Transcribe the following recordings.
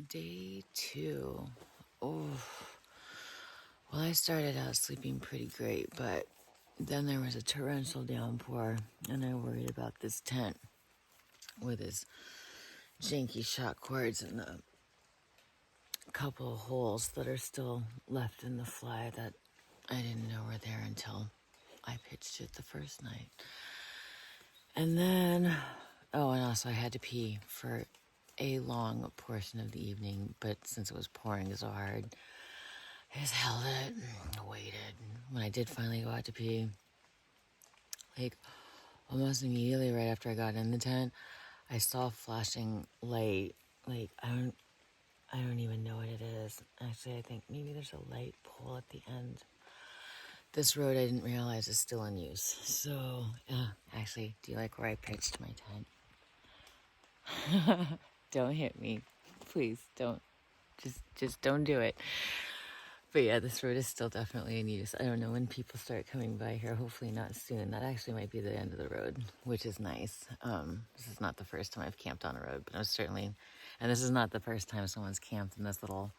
Day 2. Oh, well, I started out sleeping pretty great, but then there was a torrential downpour, and I worried about this tent with its janky shock cords and the couple of holes that are still left in the fly that I didn't know were there until I pitched it the first night. And then, and also I had to pee for a long portion of the evening, but since it was pouring so hard, I just held it and waited. When I did finally go out to pee, like almost immediately right after I got in the tent, I saw a flashing light. Like I don't even know what it is. Actually, I think maybe there's a light pole at the end. This road I didn't realize is still in use. So, yeah, actually, do you like where I pitched my tent? Don't hit me. Please don't. Just don't do it. But yeah, this road is still definitely in use. I don't know when people start coming by here. Hopefully not soon. That actually might be the end of the road, which is nice. This is not the first time I've camped on a road, but I was certainly, and this is not the first time someone's camped in this little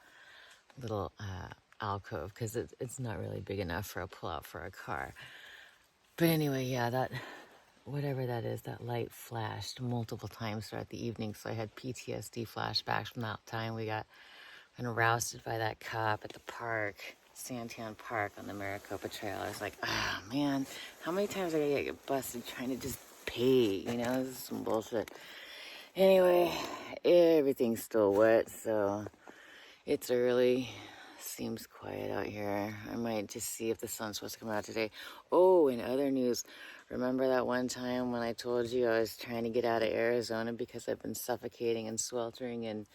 alcove, because it's not really big enough for a pullout for a car. But anyway, yeah, that whatever that is, that light flashed multiple times throughout the evening. So I had PTSD flashbacks from that time we got kind of rousted by that cop at the park, Santan Park on the Maricopa Trail. I was like, oh man, how many times are I gonna get busted trying to just pee? You know, this is some bullshit. Anyway, everything's still wet, so it's early. Seems quiet out here. I might just see if the sun's supposed to come out today. Oh, in other news, remember that one time when I told you I was trying to get out of Arizona because I've been suffocating and sweltering in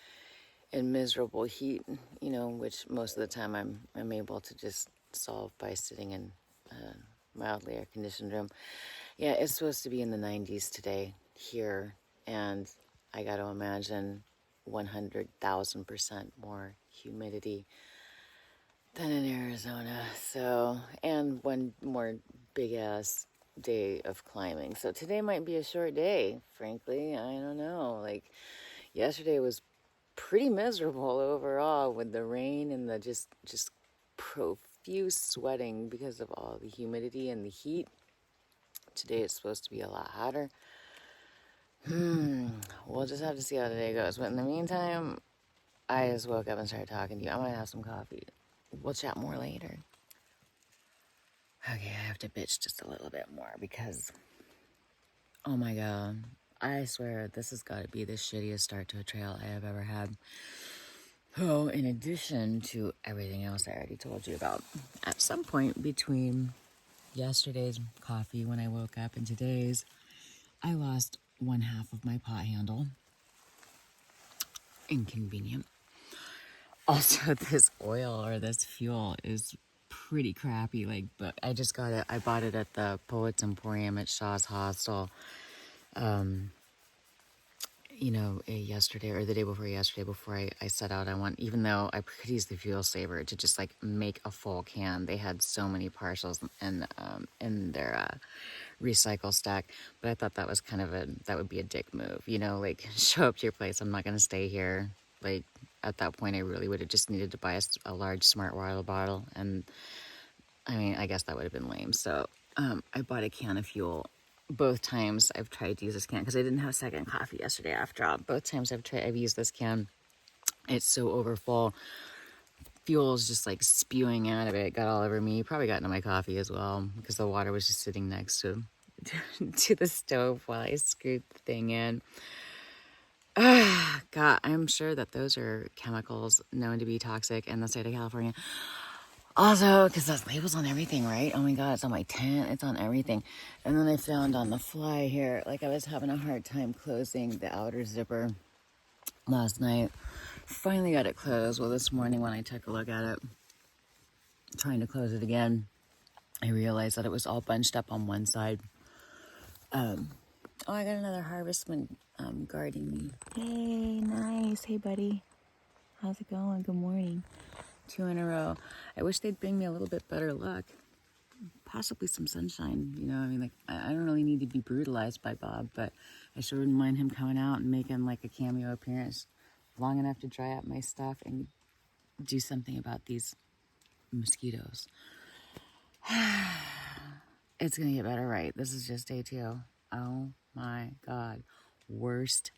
miserable heat, you know, which most of the time I'm able to just solve by sitting in a mildly air conditioned room. Yeah, it's supposed to be in the 90s today here, and I got to imagine 100,000% more humidity than in Arizona. So, and one more big ass day of climbing. So today might be a short day, frankly. I don't know. Like yesterday was pretty miserable overall with the rain and the just profuse sweating because of all the humidity and the heat. Today it's supposed to be a lot hotter. We'll just have to see how the day goes. But in the meantime, I just woke up and started talking to you. I might have some coffee. We'll chat more later. Okay, I have to bitch just a little bit more because, oh my god, I swear this has got to be the shittiest start to a trail I have ever had. Oh, in addition to everything else I already told you about, at some point between yesterday's coffee when I woke up and today's, I lost one half of my pot handle. Inconvenient. Also, this oil or this fuel is pretty crappy. Like, but I just got it. I bought it at the Poets Emporium at Shaw's Hostel. Yesterday or the day before yesterday, before I set out, even though I could use the fuel saver to just like make a full can, they had so many partials in their recycle stack, but I thought that was that would be a dick move, like show up to your place, I'm not going to stay here. Like at that point, I really would have just needed to buy a large Smart Water bottle, and I mean, I guess that would have been lame. So I bought a can of fuel. Both times I've tried to use this can because I didn't have second coffee yesterday after all. Both times I've used this can. It's so overfull. Fuel's just like spewing out of it. Got all over me. Probably got into my coffee as well because the water was just sitting next to to the stove while I screwed the thing in. God, I'm sure that those are chemicals known to be toxic in the state of California. Also, because that label's on everything, right? Oh my god, it's on my tent, it's on everything. And then I found on the fly here, like I was having a hard time closing the outer zipper last night. Finally got it closed. Well, this morning when I took a look at it, trying to close it again, I realized that it was all bunched up on one side. I got another harvestman guarding me. Hey, nice. Hey, buddy. How's it going? Good morning. 2 in a row. I wish they'd bring me a little bit better luck. Possibly some sunshine, I mean, like, I don't really need to be brutalized by Bob, but I sure wouldn't mind him coming out and making like a cameo appearance long enough to dry up my stuff and do something about these mosquitoes. It's gonna get better, right? This is just day 2. Oh my God. Worst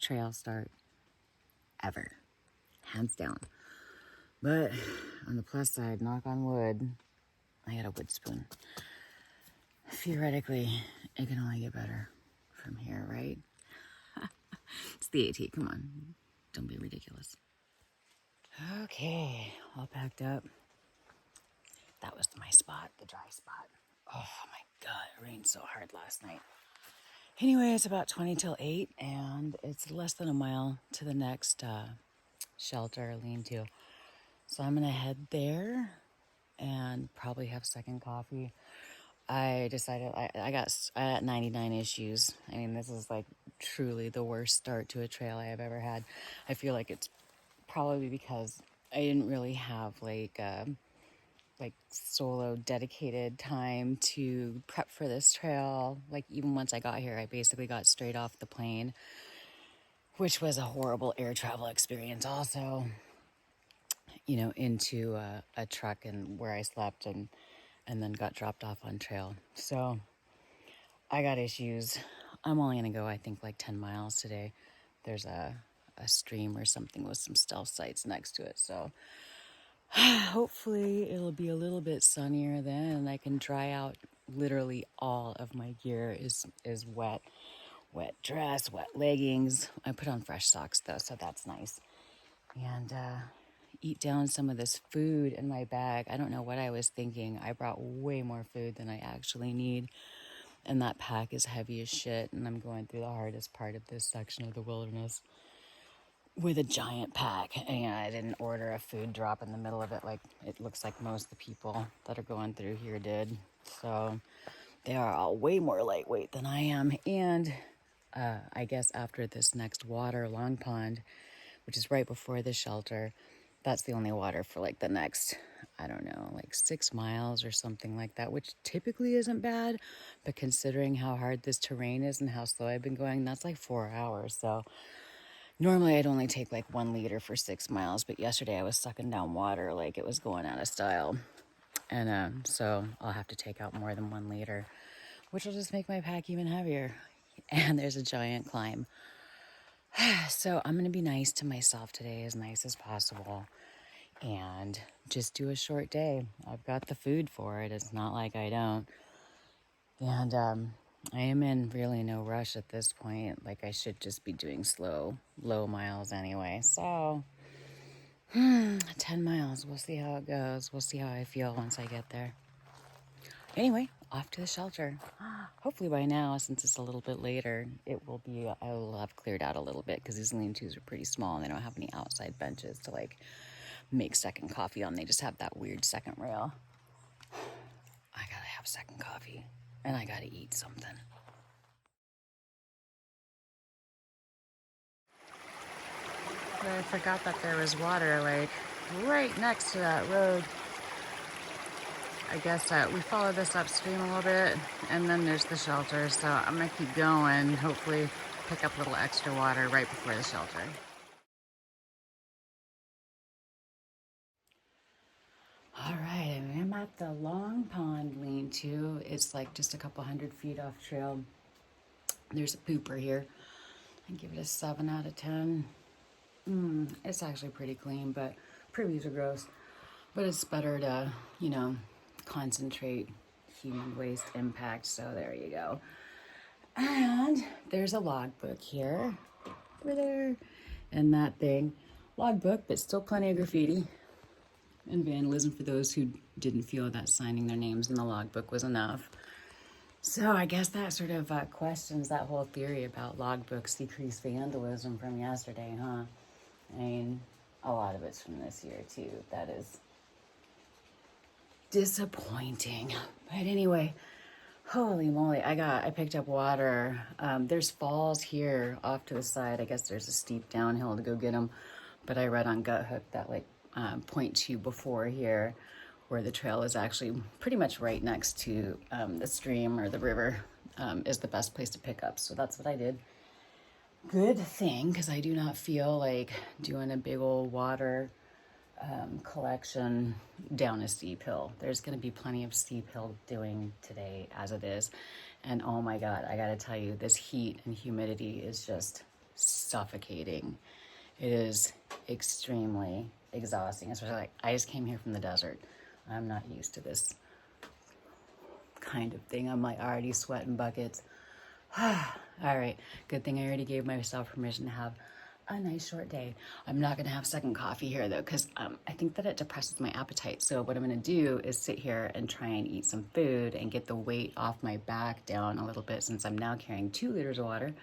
trail start ever. Hands down. But on the plus side, knock on wood, I got a wood spoon. Theoretically, it can only get better from here, right? It's the AT, come on. Don't be ridiculous. Okay, all packed up. That was my spot, the dry spot. Oh my God, it rained so hard last night. Anyway, it's about 20 till 8, and it's less than a mile to the next shelter, lean-to. So I'm gonna head there and probably have second coffee. I decided I got 99 issues. I mean, this is like truly the worst start to a trail I have ever had. I feel like it's probably because I didn't really have like solo dedicated time to prep for this trail. Like even once I got here, I basically got straight off the plane, which was a horrible air travel experience also, you know, into a truck and where I slept and then got dropped off on trail. So I got issues. I'm only gonna go, I think, like 10 miles today. There's a stream or something with some stealth sites next to it. So hopefully it'll be a little bit sunnier then and I can dry out. Literally all of my gear is wet. Wet dress, wet leggings. I put on fresh socks though, so that's nice. And eat down some of this food in my bag. I don't know what I was thinking. I brought way more food than I actually need. And that pack is heavy as shit. And I'm going through the hardest part of this section of the wilderness with a giant pack. And I didn't order a food drop in the middle of it like it looks like most of the people that are going through here did. So they are all way more lightweight than I am. And I guess after this next water, Long Pond, which is right before the shelter, that's the only water for like the next, I don't know, like 6 miles or something like that, which typically isn't bad. But considering how hard this terrain is and how slow I've been going, that's like 4 hours. So normally I'd only take like 1 liter for 6 miles, but yesterday I was sucking down water like it was going out of style. And so I'll have to take out more than 1 liter, which will just make my pack even heavier. And there's a giant climb. So I'm going to be nice to myself today, as nice as possible, and just do a short day. I've got the food for it. It's not like I don't. And I am in really no rush at this point. Like I should just be doing slow, low miles anyway. So 10 miles. We'll see how it goes. We'll see how I feel once I get there. Anyway, off to the shelter. Hopefully by now, since it's a little bit later, I will have cleared out a little bit because these lean-tos are pretty small and they don't have any outside benches to like make second coffee on. They just have that weird second rail. I gotta have second coffee and I gotta eat something. I forgot that there was water like right next to that road. I guess we follow this upstream a little bit and then there's the shelter. So I'm gonna keep going, hopefully pick up a little extra water right before the shelter. All right, I'm at the Long Pond lean-to. It's like just a couple 100 feet off trail. There's a pooper here. I give it a 7 out of 10. It's actually pretty clean, but previews are gross. But it's better to, you know, concentrate human waste impact. So there you go. And there's a logbook here. Over there. And that thing. Logbook, but still plenty of graffiti and vandalism for those who didn't feel that signing their names in the logbook was enough. So I guess that sort of questions that whole theory about logbooks decrease vandalism from yesterday, huh? I mean, a lot of it's from this year too. That is disappointing. But anyway, holy moly, I picked up water. There's falls here off to the side. I guess there's a steep downhill to go get them. But I read on Gut Hook that like 0.2 before here, where the trail is actually pretty much right next to the stream or the river, is the best place to pick up. So that's what I did. Good thing, because I do not feel like doing a big old water collection down a steep hill. There's going to be plenty of steep hill doing today as it is. And oh my God, I got to tell you, this heat and humidity is just suffocating. It is extremely exhausting, especially like I just came here from the desert. I'm not used to this kind of thing. I'm like already sweating buckets. All right, good thing I already gave myself permission to have a nice short day. I'm not gonna have second coffee here though, because I think that it depresses my appetite. So what I'm gonna do is sit here and try and eat some food and get the weight off my back down a little bit, since I'm now carrying 2 liters of water.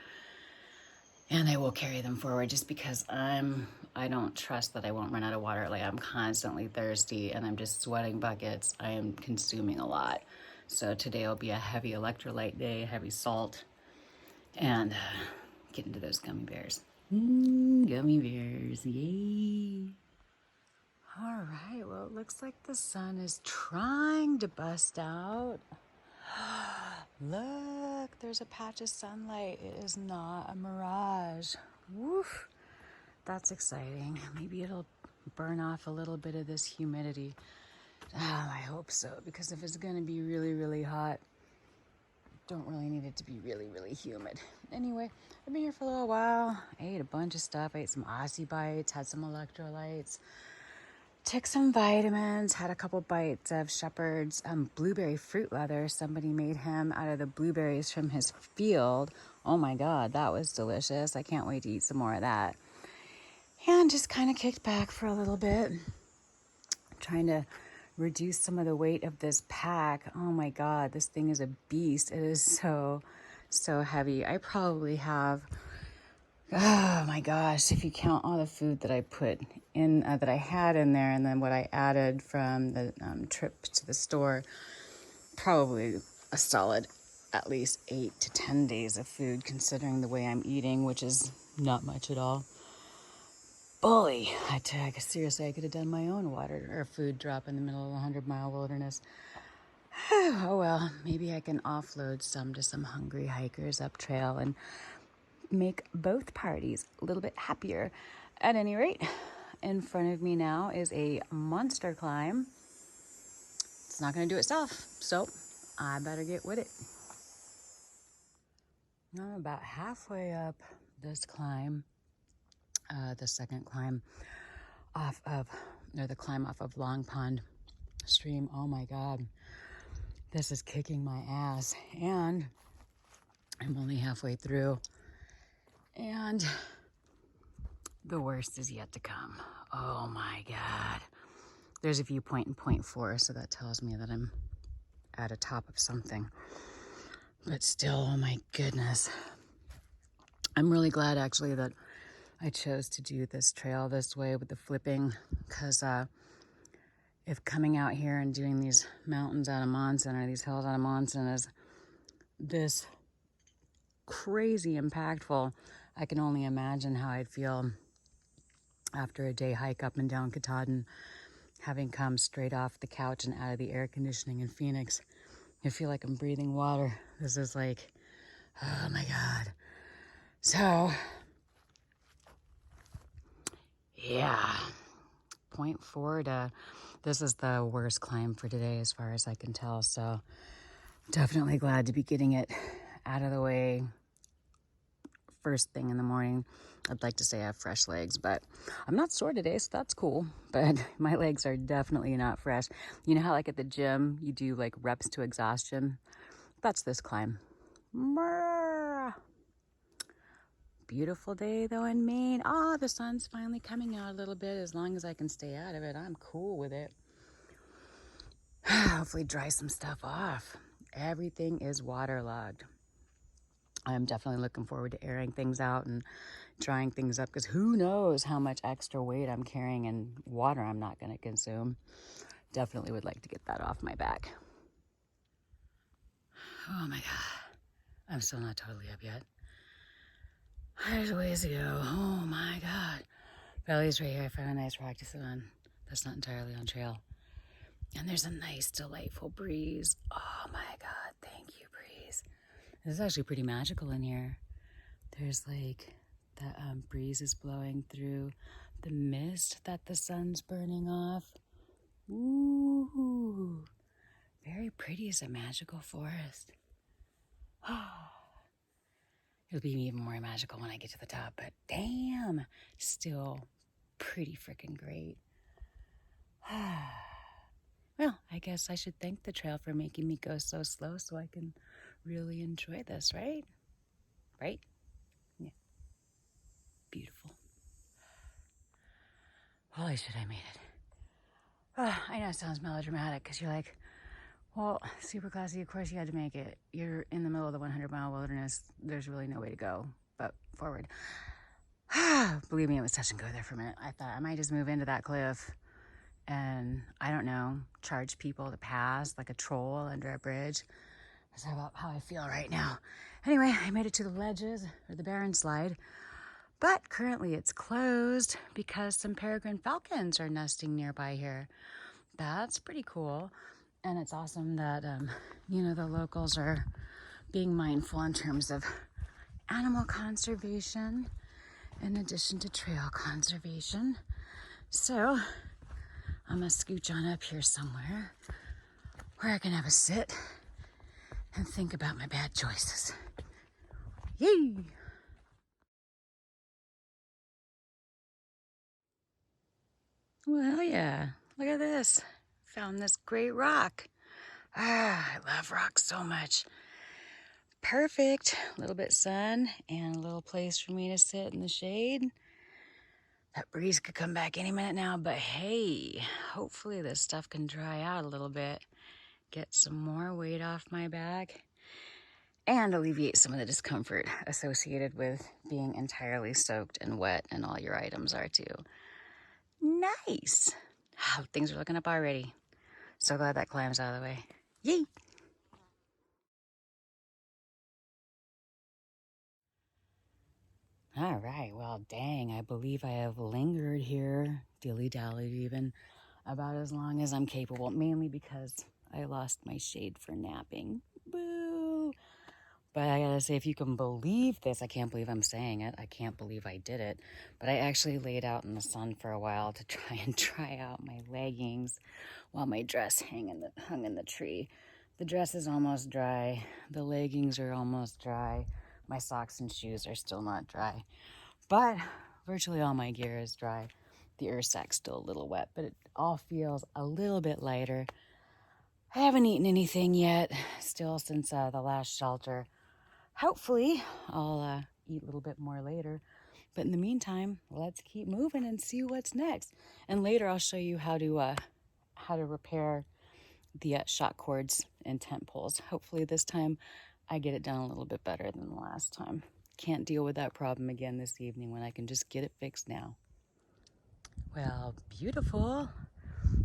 And I will carry them forward just because I don't trust that I won't run out of water. Like I'm constantly thirsty and I'm just sweating buckets. I am consuming a lot. So today will be a heavy electrolyte day, heavy salt, and get into those gummy bears. Gummy bears, yay. All right, well, it looks like the sun is trying to bust out. Look, there's a patch of sunlight. It is not a mirage. Woof. That's exciting. Maybe it'll burn off a little bit of this humidity. I hope so, because if it's going to be really, really hot, don't really need it to be really, really humid. Anyway, I've been here for a little while. I ate a bunch of stuff. I ate some Aussie bites, had some electrolytes, took some vitamins, had a couple bites of Shepherd's blueberry fruit leather. Somebody made him out of the blueberries from his field. Oh my God, that was delicious. I can't wait to eat some more of that. And just kind of kicked back for a little bit, trying to reduce some of the weight of this pack. Oh my God, this thing is a beast. It is so heavy. I probably have, oh my gosh, if you count all the food that I put in, that I had in there, and then what I added from the trip to the store, probably a solid at least 8 to 10 days of food, considering the way I'm eating, which is not much at all. Bully. Seriously, I could have done my own water or food drop in the middle of a 100-mile wilderness. Oh well, maybe I can offload some to some hungry hikers up trail and make both parties a little bit happier. At any rate, in front of me now is a monster climb. It's not going to do itself, so I better get with it. I'm about halfway up this climb, the second climb the climb off of Long Pond Stream. Oh my God, this is kicking my ass, and I'm only halfway through, and the worst is yet to come. Oh my God. There's a viewpoint in point 4, so that tells me that I'm at a top of something. But still, oh my goodness. I'm really glad actually that I chose to do this trail this way with the flipping, because if coming out here and doing these mountains out of Monson, or these hills out of Monson, is this crazy impactful, I can only imagine how I'd feel after a day hike up and down Katahdin, having come straight off the couch and out of the air conditioning in Phoenix. I feel like I'm breathing water. This is like, oh my God. So, yeah, point 4 to, this is the worst climb for today as far as I can tell. So definitely glad to be getting it out of the way first thing in the morning. I'd like to say I have fresh legs, but I'm not sore today, so that's cool. But my legs are definitely not fresh. You know how like at the gym, you do like reps to exhaustion? That's this climb. Beautiful day though in Maine. Oh, the sun's finally coming out a little bit. As long as I can stay out of it, I'm cool with it. Hopefully dry some stuff off. Everything is waterlogged. I'm definitely looking forward to airing things out and drying things up, because who knows how much extra weight I'm carrying and water I'm not going to consume. Definitely would like to get that off my back. Oh my God. I'm still not totally up yet. There's a ways to go. Oh my God. Valley's right here. I found a nice rock to sit on. That's not entirely on trail. And there's a nice, delightful breeze. Oh my God. Thank you, breeze. This is actually pretty magical in here. There's like The breeze is blowing through the mist that the sun's burning off. Ooh, very pretty. It's a magical forest. It'll be even more magical when I get to the top, but damn, still pretty freaking great. Well, I guess I should thank the trail for making me go so slow so I can really enjoy this, right? Right? Yeah. Beautiful. Holy shit, I made it. I know it sounds melodramatic because you're like, well, super classy, of course you had to make it. You're in the middle of the 100-mile wilderness. There's really no way to go but forward. Believe me, it was touch and go there for a minute. I thought I might just move into that cliff and, I don't know, charge people to pass like a troll under a bridge. That's about how I feel right now. Anyway, I made it to the ledges, or the barren slide, but currently it's closed because some peregrine falcons are nesting nearby here. That's pretty cool. And it's awesome that, the locals are being mindful in terms of animal conservation in addition to trail conservation. So I'm gonna scooch on up here somewhere where I can have a sit and think about my bad choices. Yay! Well, hell yeah. Look at this. Found this great rock. I love rocks so much. Perfect. A little bit sun and a little place for me to sit in the shade. That breeze could come back any minute now, but hey, hopefully this stuff can dry out a little bit. Get some more weight off my back and alleviate some of the discomfort associated with being entirely soaked and wet, and all your items are too. Nice. Things are looking up already. So glad that climb's out of the way. Yay! All right, well, dang, I believe I have lingered here, dilly-dallied even, about as long as I'm capable, mainly because I lost my shade for napping. Boo! But I gotta say, if you can believe this, I can't believe I'm saying it. I can't believe I did it. But I actually laid out in the sun for a while to try and dry out my leggings while my dress hung in the tree. The dress is almost dry. The leggings are almost dry. My socks and shoes are still not dry. But virtually all my gear is dry. The earth sack's still a little wet, but it all feels a little bit lighter. I haven't eaten anything yet, still since the last shelter. Hopefully, I'll eat a little bit more later. But in the meantime, let's keep moving and see what's next. And later, I'll show you how to repair the shock cords and tent poles. Hopefully, this time I get it done a little bit better than the last time. Can't deal with that problem again this evening when I can just get it fixed now. Well, beautiful.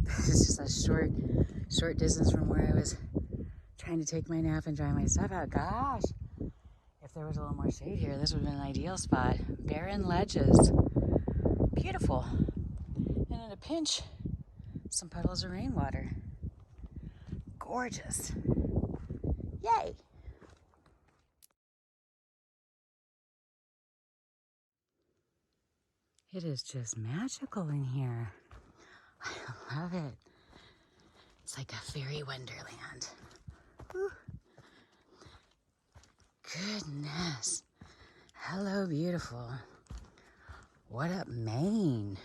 This is just a short distance from where I was trying to take my nap and dry my stuff out. Gosh, if there was a little more shade here, this would have been an ideal spot. Barren ledges. Beautiful. And in a pinch, some puddles of rainwater. Gorgeous. Yay! It is just magical in here. I love it. It's like a fairy wonderland. Whew. Goodness. Hello, beautiful. What up, Maine?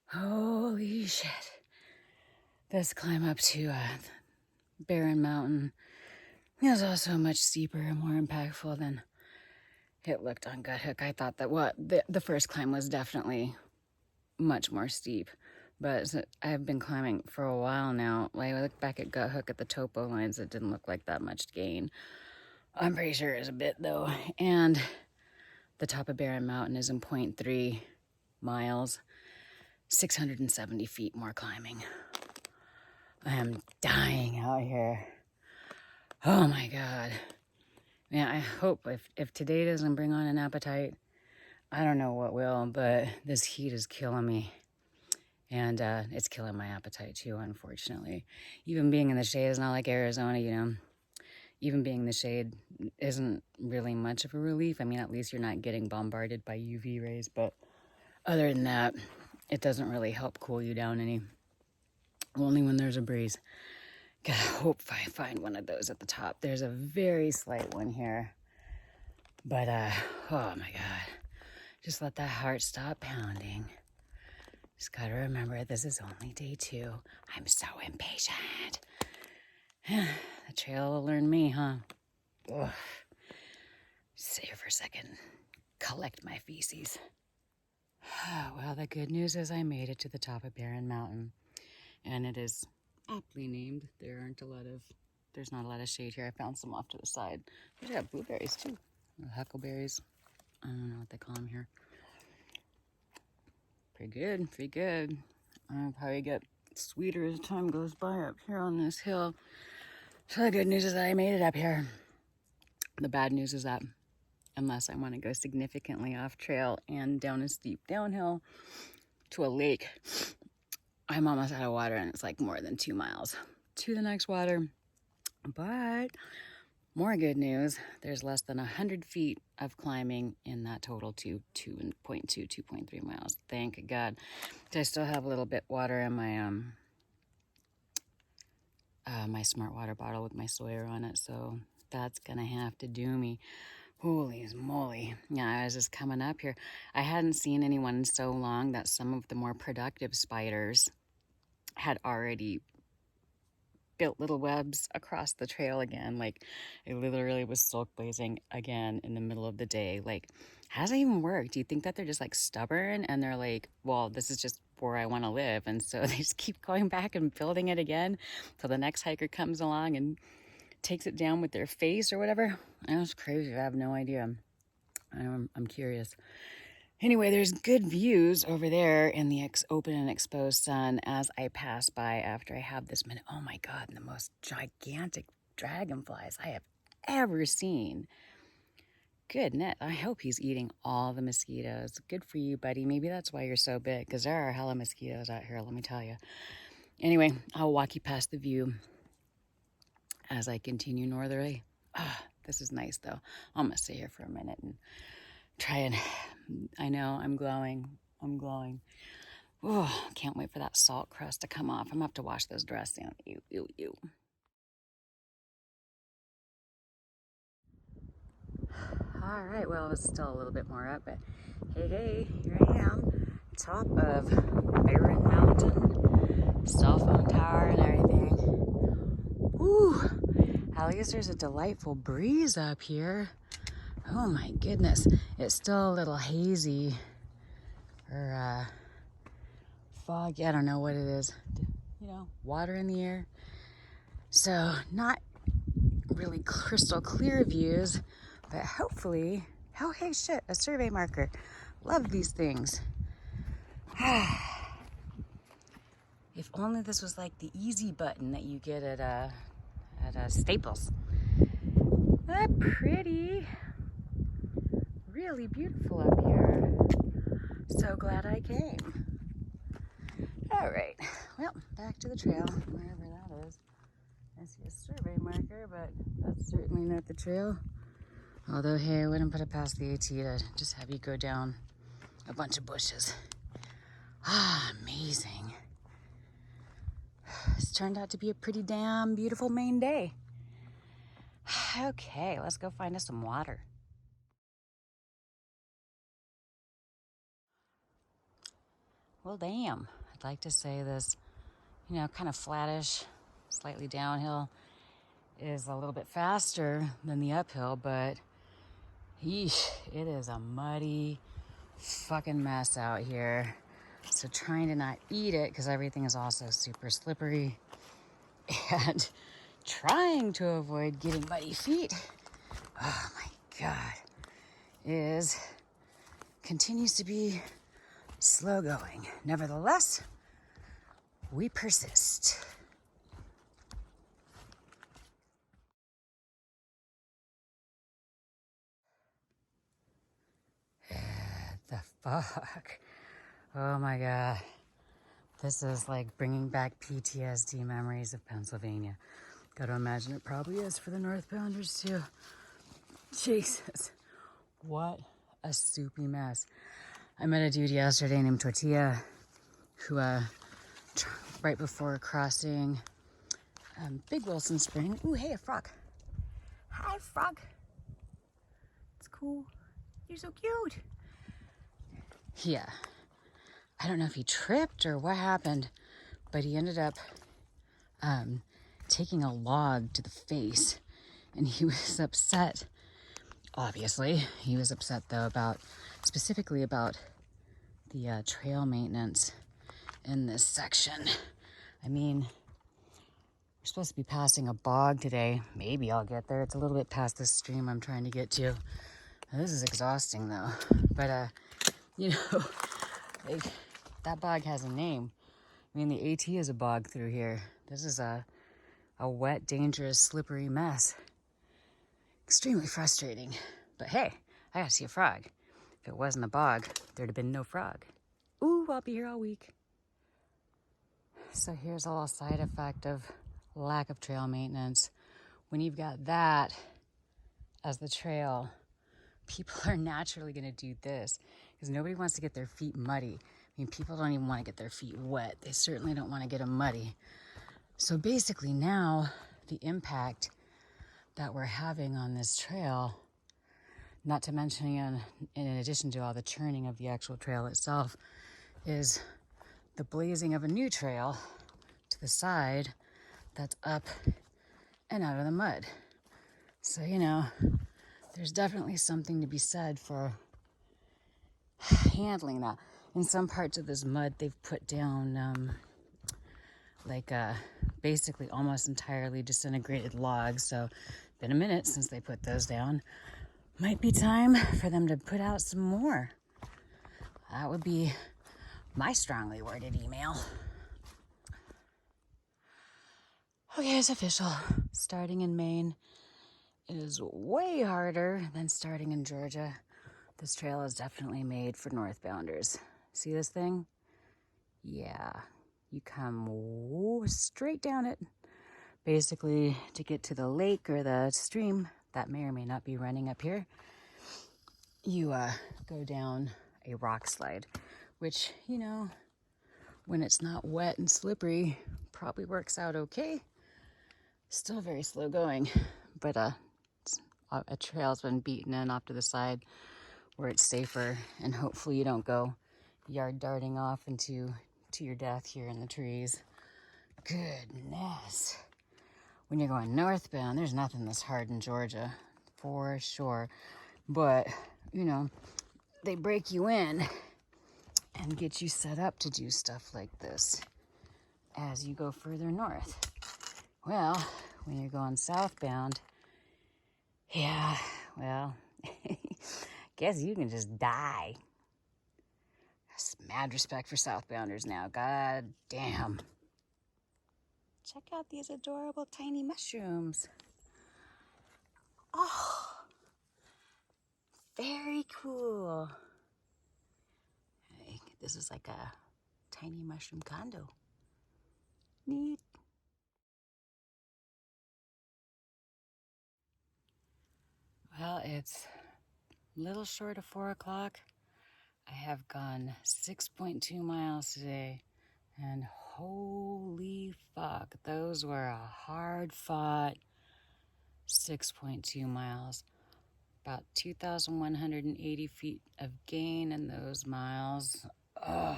Holy shit. This climb up to Barren Mountain is also much steeper and more impactful than it looked on Gut Hook. I thought that the first climb was definitely much more steep, but I've been climbing for a while now. Like, I look back at Gut Hook at the topo lines, it didn't look like that much gain. I'm pretty sure it was a bit though. And the top of Barren Mountain is in 0.3 miles, 670 feet more climbing. I am dying out here. Oh my God. Man, I hope if today doesn't bring on an appetite, I don't know what will, but this heat is killing me. And it's killing my appetite too, unfortunately. Even being in the shade is not like Arizona, you know. Even being in the shade isn't really much of a relief. I mean, at least you're not getting bombarded by UV rays, but other than that, it doesn't really help cool you down any. Only when there's a breeze. Gotta hope I find one of those at the top. There's a very slight one here. But, oh my God. Just let that heart stop pounding. Just gotta remember, this is only day 2. I'm so impatient. The trail will learn me, huh? Ugh. Sit here for a second. Collect my feces. Well, the good news is I made it to the top of Barren Mountain. And it is aptly named. There's not a lot of shade here. I found some off to the side. They have blueberries too. Or huckleberries. I don't know what they call them here. Pretty good, pretty good. I'll probably get sweeter as time goes by up here on this hill. So the good news is that I made it up here. The bad news is that unless I want to go significantly off trail and down a steep downhill to a lake, I'm almost out of water and it's like more than 2 miles to the next water. But more good news, there's less than 100 feet of climbing in that total to 2.3 miles. Thank God. I still have a little bit water in my my smart water bottle with my Sawyer on it, so that's gonna have to do me. Holy moly. Yeah, I was just coming up here. I hadn't seen anyone in so long that some of the more productive spiders had already built little webs across the trail again. Like, it literally was silk blazing again in the middle of the day. Like, how does that even work? Do you think that they're just like stubborn and they're like, well, this is just where I want to live, and so they just keep going back and building it again till the next hiker comes along and takes it down with their face or whatever? That's crazy. I have no idea. I'm curious. Anyway, there's good views over there in the open and exposed sun as I pass by after I have this minute. Oh my God, the most gigantic dragonflies I have ever seen. Good net. I hope he's eating all the mosquitoes. Good for you, buddy. Maybe that's why you're so big, because there are hella mosquitoes out here, let me tell you. Anyway, I'll walk you past the view as I continue northerly. This is nice, though. I'm going to sit here for a minute and try and... I know, I'm glowing. I'm glowing. Oh, can't wait for that salt crust to come off. I'm going to have to wash those dress down. Ew, ew, ew. All right, well, it's still a little bit more up, but hey, here I am. Top of Barren Mountain. Cell phone tower and everything. Whew. At least there's a delightful breeze up here. Oh my goodness. It's still a little hazy or foggy. I don't know what it is. You know, water in the air. So not really crystal clear views, but hopefully, oh hey shit, a survey marker. Love these things. If only this was like the easy button that you get at Staples. Pretty. Really beautiful up here. So glad I came. All right, well, back to the trail, wherever that is. I see a survey marker, but that's certainly not the trail. Although, hey, I wouldn't put it past the AT to just have you go down a bunch of bushes. Amazing. It's turned out to be a pretty damn beautiful Maine day. Okay, let's go find us some water. Well, damn. I'd like to say this, kind of flattish, slightly downhill is a little bit faster than the uphill, but yeesh, it is a muddy fucking mess out here. So trying to not eat it because everything is also super slippery, and trying to avoid getting muddy feet, oh my God, continues to be slow going. Nevertheless, we persist. The fuck? Oh my God. This is like bringing back PTSD memories of Pennsylvania. Gotta imagine it probably is for the Northbounders too. Jesus, what a soupy mess. I met a dude yesterday named Tortilla who, right before crossing Big Wilson Spring. Ooh, hey, a frog. Hi, frog. It's cool. You're so cute. Yeah. I don't know if he tripped or what happened, but he ended up taking a log to the face, and he was upset. Obviously, he was upset though specifically about the trail maintenance in this section. I mean, we're supposed to be passing a bog today. Maybe I'll get there. It's a little bit past this stream I'm trying to get to. This is exhausting though. But you know, like, that bog has a name. I mean, the AT is a bog through here. This is a wet, dangerous, slippery mess. Extremely frustrating. But hey, I gotta see a frog. If it wasn't a bog, there'd have been no frog. Ooh, I'll be here all week. So here's a little side effect of lack of trail maintenance. When you've got that as the trail, people are naturally gonna do this because nobody wants to get their feet muddy. I mean, people don't even want to get their feet wet. They certainly don't want to get them muddy. So basically now, the impact that we're having on this trail, not to mention in addition to all the churning of the actual trail itself, is the blazing of a new trail to the side that's up and out of the mud. So, you know, there's definitely something to be said for handling that. In some parts of this mud, they've put down basically almost entirely disintegrated logs. So it's been a minute since they put those down. Might be time for them to put out some more. That would be my strongly worded email. Okay, it's official. Starting in Maine is way harder than starting in Georgia. This trail is definitely made for northbounders. See this thing? Yeah, you come straight down it, basically to get to the lake or the stream that may or may not be running up here. You go down a rock slide, which, you know, when it's not wet and slippery, probably works out okay. Still very slow going, but a trail's been beaten in off to the side where it's safer, and hopefully you don't go yard darting off to your death here in the trees. Goodness. When you're going northbound, there's nothing that's hard in Georgia, for sure. But, you know, they break you in and get you set up to do stuff like this as you go further north. Well, when you're going southbound, yeah, well, guess you can just die. Mad respect for southbounders now. God damn. Check out these adorable tiny mushrooms. Oh, very cool. Hey, this is like a tiny mushroom condo. Neat. Well, it's a little short of 4 o'clock. I have gone 6.2 miles today, and holy fuck, those were a hard-fought 6.2 miles. About 2,180 feet of gain in those miles. Ugh.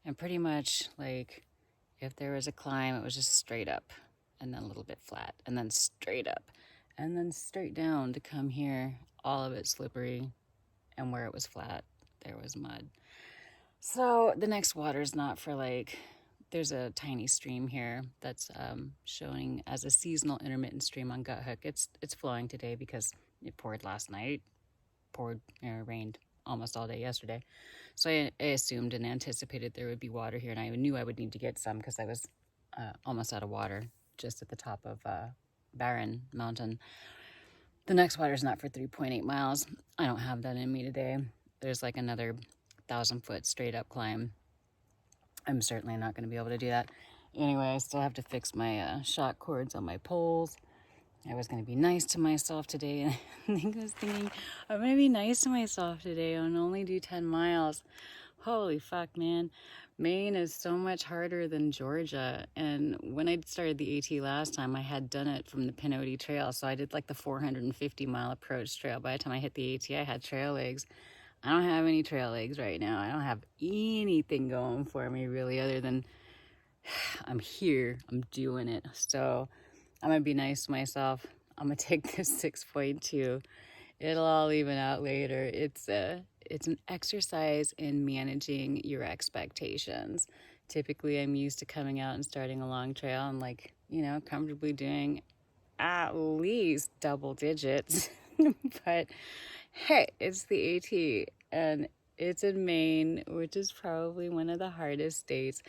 And pretty much, like, if there was a climb, it was just straight up, and then a little bit flat, and then straight up, and then straight down to come here. All of it slippery, and where it was flat, there was mud. So the next water's not for, like, there's a tiny stream here that's showing as a seasonal intermittent stream on Gut Hook. It's flowing today because it poured last night, rained almost all day yesterday. So I assumed and anticipated there would be water here, and I knew I would need to get some because I was almost out of water just at the top of Barren Mountain. The next water's not for 3.8 miles. I don't have that in me today. There's like another 1,000-foot straight up climb I'm certainly not going to be able to do that. Anyway, I still have to fix my shock cords on my poles. I was going to be nice to myself today. And I was thinking, I'm going to be nice to myself today and only do 10 miles. Holy fuck, man. Maine is so much harder than Georgia. And when I started the AT last time, I had done it from the Pinoti Trail. So I did like the 450-mile approach trail. By the time I hit the AT, I had trail legs. I don't have any trail legs right now. I don't have anything going for me really, other than I'm here, I'm doing it. So I'm gonna be nice to myself. I'm gonna take this 6.2. It'll all even out later. It's an exercise in managing your expectations. Typically, I'm used to coming out and starting a long trail and, like, you know, comfortably doing at least double digits. But hey, it's the AT and it's in Maine, which is probably one of the hardest states,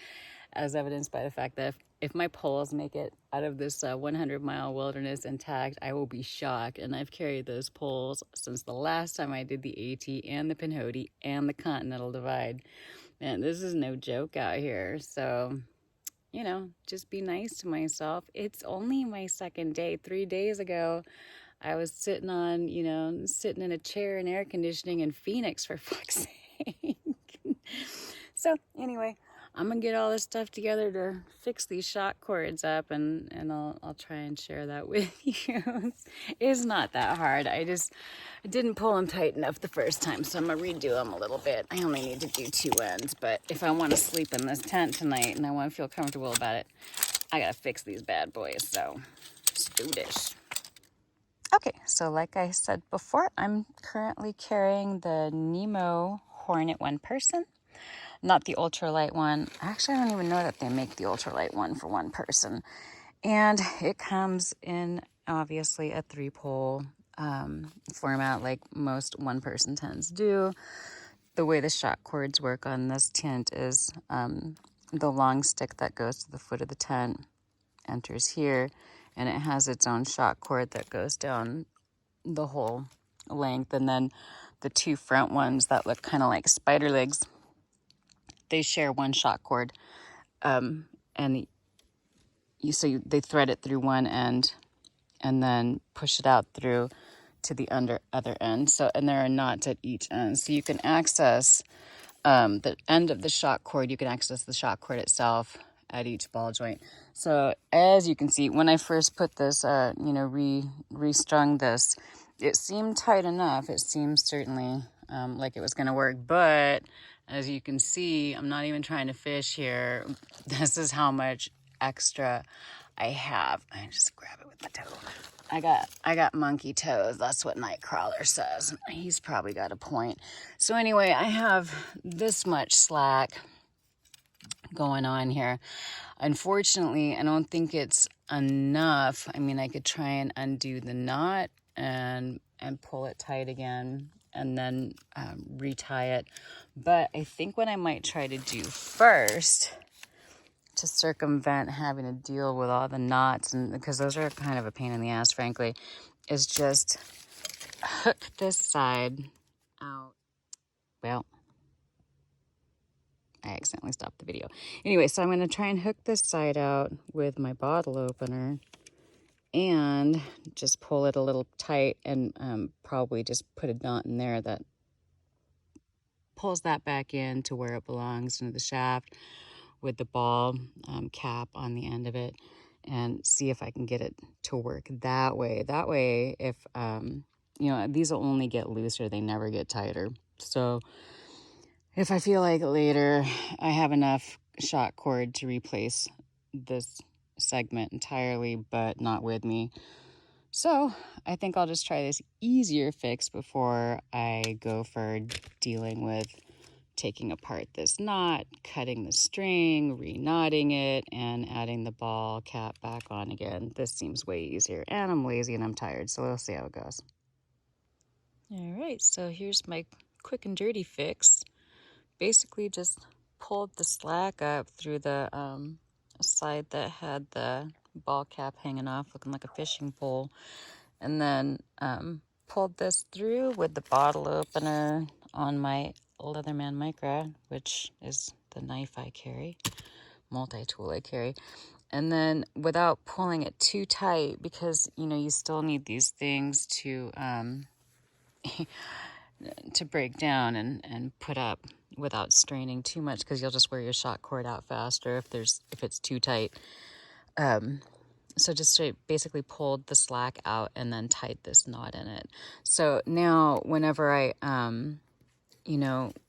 as evidenced by the fact that if my poles make it out of this 100-mile wilderness intact, I will be shocked. And I've carried those poles since the last time I did the AT and the Pinhoti and the Continental Divide. Man, this is no joke out here. So, you know, just be nice to myself. It's only my second day. 3 days ago, I was sitting sitting in a chair in air conditioning in Phoenix, for fuck's sake. So anyway, I'm gonna get all this stuff together to fix these shock cords up, and I'll try and share that with you. It's not that hard. I didn't pull them tight enough the first time, so I'm gonna redo them a little bit. I only need to do 2 ends, but if I want to sleep in this tent tonight and I want to feel comfortable about it, I gotta fix these bad boys. So let's do this. Okay, so like I said before, I'm currently carrying the Nemo Hornet 1 person. Not the ultralight one. Actually, I don't even know that they make the ultralight one for 1 person. And it comes in, obviously, a 3-pole format like most 1-person tents do. The way the shock cords work on this tent is the long stick that goes to the foot of the tent enters here, and it has its own shock cord that goes down the whole length. And then the 2 front ones that look kind of like spider legs, they share one shock cord, and they thread it through one end and then push it out through to the other end. So, and there are knots at each end, so you can access the end of the shock cord. You can access the shock cord itself at each ball joint. So as you can see, when I first put this, restrung this, it seemed tight enough. It seemed certainly like it was going to work, but as you can see, I'm not even trying to fish here. This is how much extra I have. I just grab it with my toe. I got monkey toes. That's what Nightcrawler says. He's probably got a point. So anyway, I have this much slack going on here. Unfortunately, I don't think it's enough. I mean, I could try and undo the knot and pull it tight again and then retie it. But I think what I might try to do first, to circumvent having to deal with all the knots, and because those are kind of a pain in the ass, frankly, is just hook this side out. Well, I accidentally stopped the video. Anyway, so I'm going to try and hook this side out with my bottle opener and just pull it a little tight, and probably just put a knot in there that pulls that back in to where it belongs, into the shaft, with the ball cap on the end of it, and see if I can get it to work that way. That way, if, these will only get looser, they never get tighter. So if I feel like later I have enough shock cord to replace this segment entirely, but not with me. So I think I'll just try this easier fix before I go for dealing with taking apart this knot, cutting the string, re-knotting it, and adding the ball cap back on again. This seems way easier, and I'm lazy and I'm tired, so we'll see how it goes. All right, so here's my quick and dirty fix. Basically just pulled the slack up through the side that had the ball cap hanging off, looking like a fishing pole, and then pulled this through with the bottle opener on my Leatherman Micra, which is the knife I carry, multi-tool I carry. And then without pulling it too tight, because, you know, you still need these things to break down and put up without straining too much, because you'll just wear your shot cord out faster if it's too tight. So just basically pulled the slack out and then tied this knot in it. So now whenever I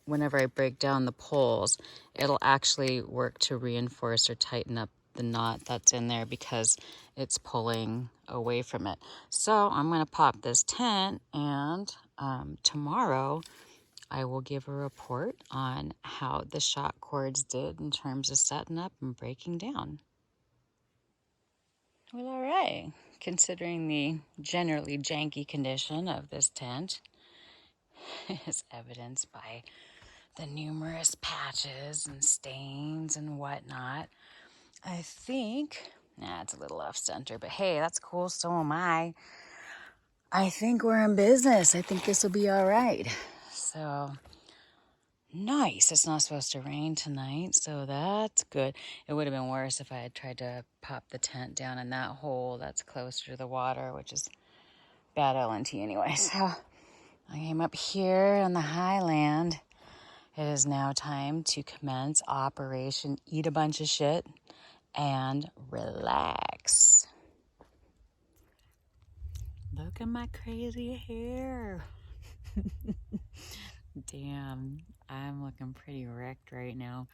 whenever I break down the poles, it'll actually work to reinforce or tighten up the knot that's in there because it's pulling away from it. So I'm going to pop this tent, and tomorrow I will give a report on how the shot cords did in terms of setting up and breaking down. Well, all right. Considering the generally janky condition of this tent, is evidenced by the numerous patches and stains and whatnot, I think, it's a little off center, but hey, that's cool, so am I. I think we're in business. I think this will be all right. So, nice. It's not supposed to rain tonight, so that's good. It would have been worse if I had tried to pop the tent down in that hole that's closer to the water, which is bad LNT anyway. So, I came up here on the highland. It is now time to commence Operation Eat a Bunch of Shit and Relax. Look at my crazy hair. Damn, I'm looking pretty wrecked right now.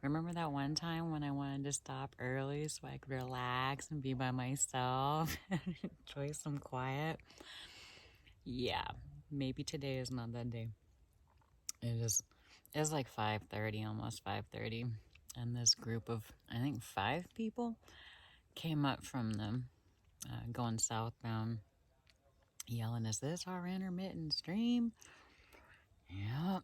Remember that one time when I wanted to stop early so I could relax and be by myself and enjoy some quiet? Yeah, maybe today is not that day. It's like 5:30, almost 5:30, and this group of, I think, 5 people came up from them going southbound, yelling, "Is this our intermittent stream?" Yep.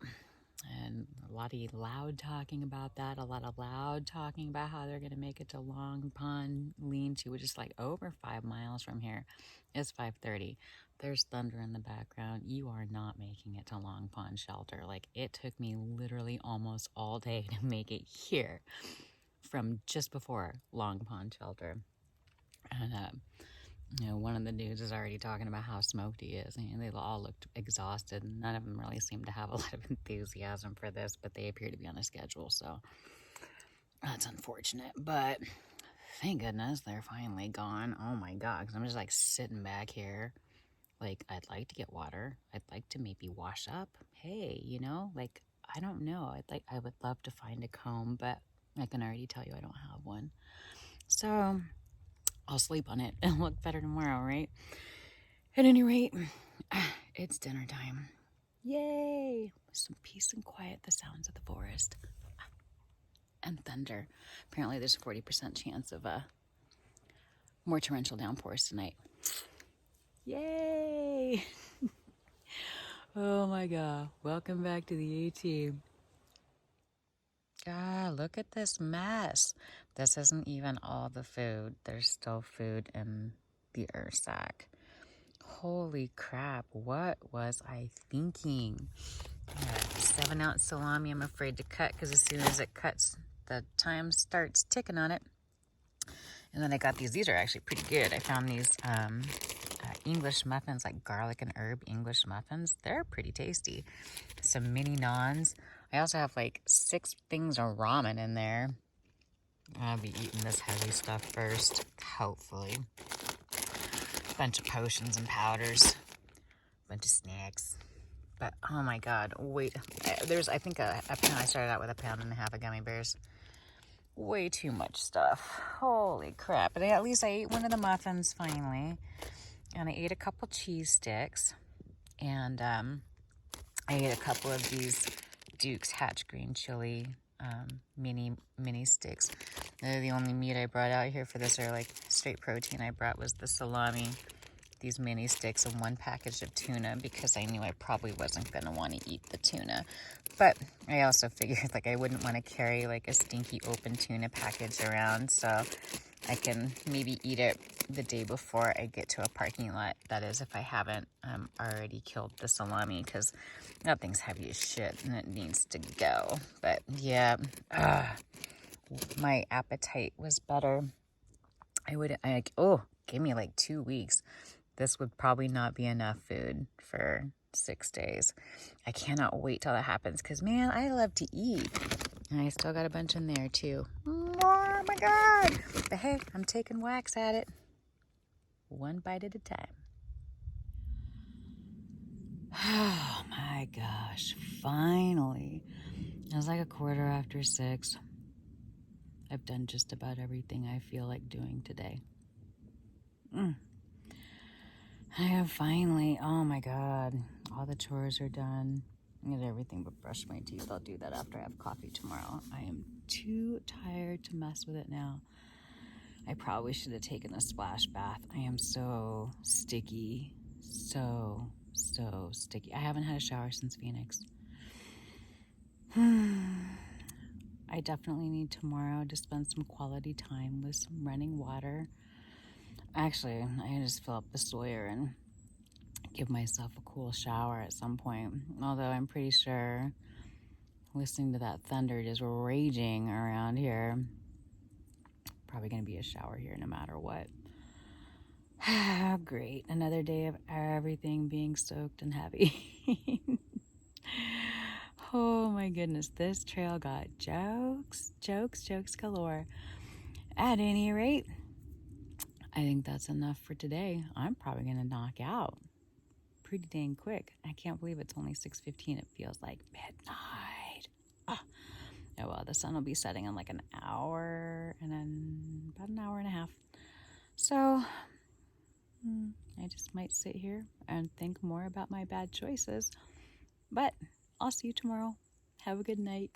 And a lot of loud talking about that, a lot of loud talking about how they're going to make it to Long Pond Lean-To, which is like over 5 miles from here. It's 5:30. There's thunder in the background. You are not making it to Long Pond Shelter. Like, it took me literally almost all day to make it here from just before Long Pond Shelter. And, one of the dudes is already talking about how smoked he is. And they all looked exhausted. None of them really seemed to have a lot of enthusiasm for this, but they appear to be on a schedule, so that's unfortunate. But thank goodness they're finally gone. Oh my God, because I'm just like sitting back here. Like, I'd like to get water. I'd like to maybe wash up. Hey, like, I don't know. I would love to find a comb, but I can already tell you I don't have one. So I'll sleep on it and look better tomorrow, right? At any rate, it's dinner time. Yay! Some peace and quiet, the sounds of the forest. And thunder. Apparently there's a 40% chance of more torrential downpours tonight. Yay! Oh my God. Welcome back to the A-Team. God, look at this mess. This isn't even all the food. There's still food in the air sack. Holy crap, what was I thinking? 7-ounce salami I'm afraid to cut because as soon as it cuts, the time starts ticking on it. And then I got these are actually pretty good. I found these English muffins, like garlic and herb English muffins. They're pretty tasty. Some mini naans. I also have like 6 things of ramen in there. I'll be eating this heavy stuff first, hopefully. Bunch of potions and powders. Bunch of snacks. But oh my God, wait. There's, I think, a pound. I started out with 1.5 pounds of gummy bears. Way too much stuff. Holy crap. But at least I ate one of the muffins finally. And I ate a couple cheese sticks. And I ate a couple of these Duke's Hatch Green Chili mini sticks. They're the only meat I brought out here for this, or like straight protein I brought was the salami, these mini sticks, and 1 package of tuna because I knew I probably wasn't going to want to eat the tuna. But I also figured like I wouldn't want to carry like a stinky open tuna package around, so I can maybe eat it the day before I get to a parking lot. That is, if I haven't already killed the salami, because that thing's heavy as shit and it needs to go. But yeah, my appetite was better. Give me like 2 weeks. This would probably not be enough food for 6 days. I cannot wait till that happens because, man, I love to eat. And I still got a bunch in there too. Oh my God. But hey, I'm taking wax at it. One bite at a time. Oh my gosh. Finally. It was like 6:15. I've done just about everything I feel like doing today. I have finally, oh my God, all the chores are done. I did everything but brush my teeth. I'll do that after I have coffee tomorrow. I am too tired to mess with it now. I probably should have taken a splash bath. I am so sticky. So sticky. I haven't had a shower since Phoenix. I definitely need tomorrow to spend some quality time with some running water. Actually, I just fill up the Sawyer and give myself a cool shower at some point. Although I'm pretty sure listening to that thunder just raging around here, probably going to be a shower here no matter what. Great. Another day of everything being soaked and heavy. Oh my goodness. This trail got jokes galore. At any rate, I think that's enough for today. I'm probably going to knock out pretty dang quick. I can't believe it's only 6:15. It feels like midnight. Oh well, the sun will be setting in like an hour and then about an hour and a half. So I just might sit here and think more about my bad choices. But I'll see you tomorrow. Have a good night.